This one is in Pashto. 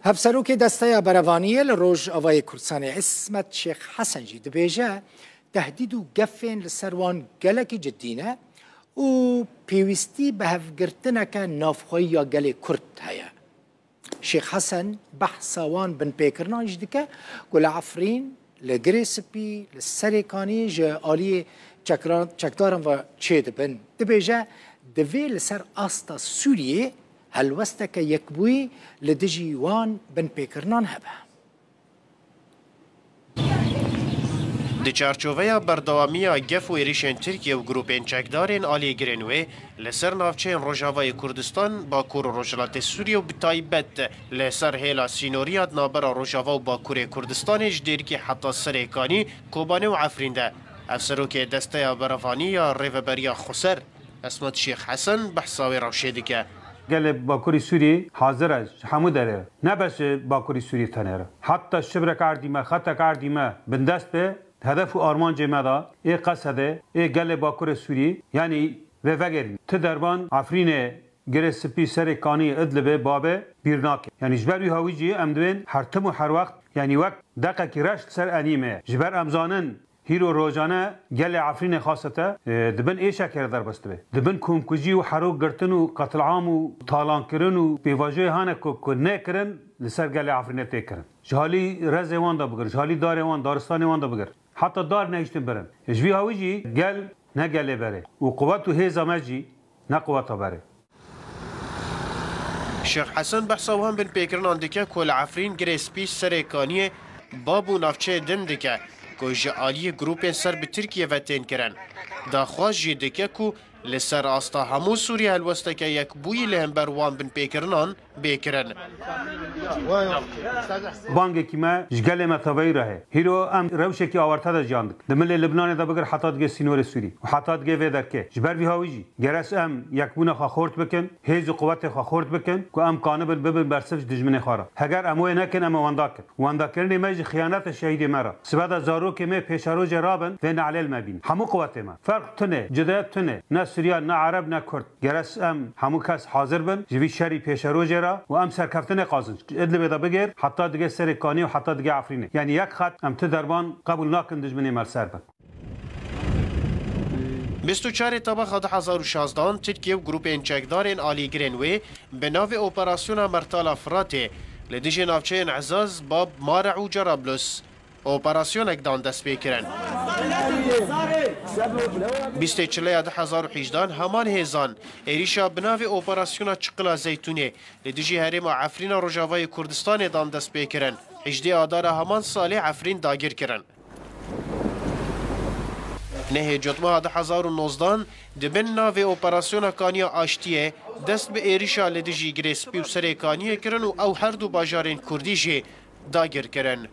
هفسروکی دسته بروانیه لروج آوای کردستان عصمت شیخ حسن جی دبیجه تهدید و گفین لسروان گلکی جدینه و پیوستی به هفگرتنه که نافخوی یا گل کرد هیا. شیخ حسن بحثوان بن پیکرنان جدیکه گل عفرین لگریسپی لسریکانی جه آلی چکدارم و چه دبن دبیجه دوی لسر آستا سوریه هلوسته که یک بوی لدجی وان بن پیکرنان هبه. دی چارچوبه بردوامی گف و ایریشن ترکیه و گروپین چکدارین آلی گرینوی لسر نافچین روژاوای کردستان باکور و روژلات سوریه و بتایبت لسر هیلا سینوریات نابرا روژاوا و باکور کردستان جدیر که حتی سریکانی کوبانه و عفرینده افسروک دسته برافانی یا ریوبریا خسر اسمت شیخ حسن بحثاوی روشیدی که قال باكوري سوري حاضر حمود داره نه بس باكوري سوري تنره حتى شبرك عرديمه خطك عرديمه بندست به هدف آرمان جمعه ای قصده ای قال باكوري سوري يعني و وگرین تدربان عفرین گرس پی سر کانی ادلبه بابه بیرناک يعني جبر هاویجی امدوین هر تم و هر وقت يعني وقت دقیقه کی رشت سر انیمه جبر امزانن هیرو روزانه گل عفرین خاصته دبن ایش کرده در بسته دبن کومکوجی و حروق گرتن و قتل عام و طالان کرن و بیواجه هانه کو نه کرن لسر گل عفرین تکرن جهالی رز وان دا بگر جهالی دار وان دارستان وان دا بگر حتی دار نهشتن برن جوی هاویجی گل نه گله بره و قوت و هیزا مجی نه قوت بره شیخ حسن بحثاوان بن پیکرنان دکه کل عفرین گریسپی سریکانی بابو نافچه دن دکه که آلی گروپین سر به ترکیه و تین کرن. داخواست جیده که لسر آستا همو سوریه الوسته که یک بوی لهم بروان بن پیکرنان بیکرن. بانگی که ما جگل متوایی راه. هیرو ام روشه که آورده دا جاندک. دمل لبنان دا بگر حتی دیگه سینور سوری و حتی دیگه ویدر که. جبر بی هاویجی. گرس ام یک بونه خورد بکن. هیز و قوت خورد بکن. که ام کانبل ببن برسفش دجمن خارا. هگر اموی نکن ام وانداکن. وانداکرنی ماج خیانت شهید مرا. سبادا زارو که ما پیشارو جرابن و نعلل مبین. همو قوت ما. فرق تنه جدایت تنه. نه سوریا نه عرب نه کرد. گرس ام همو کس حاضر بن. جوی شری پیشارو جرا و ام سرکفتن قازن. ادل بيدا بغير حتى دقي سريكاني وحتى دقي عفريني يعني يك خط ام تدربان قبول ناكن دجمني مال سربن 24 طبخ 2016 ترکیه و گروپ انچکدارین آلی گرینوی به ناو اپراسیون مرتال افراته لدیج نافچه انعزاز باب مارع و جرابلس اپراسیون اکدان دست بیکرن 24 2018 همان هیزان ایریشا به ناو اپراسیون چقلا زیتونه لدیج هرم عفرین روژاوای کردستان دان دست بیکرن 18 آدار همان سال عفرین داگیر کرن نه جتمه 2019 دبن ناو اپراسیون کانیا آشتیه دست به ایریشا لدیجی گریسپی و سریکانیه کرن و او هر دو باجارین کردی جه داگیر کرن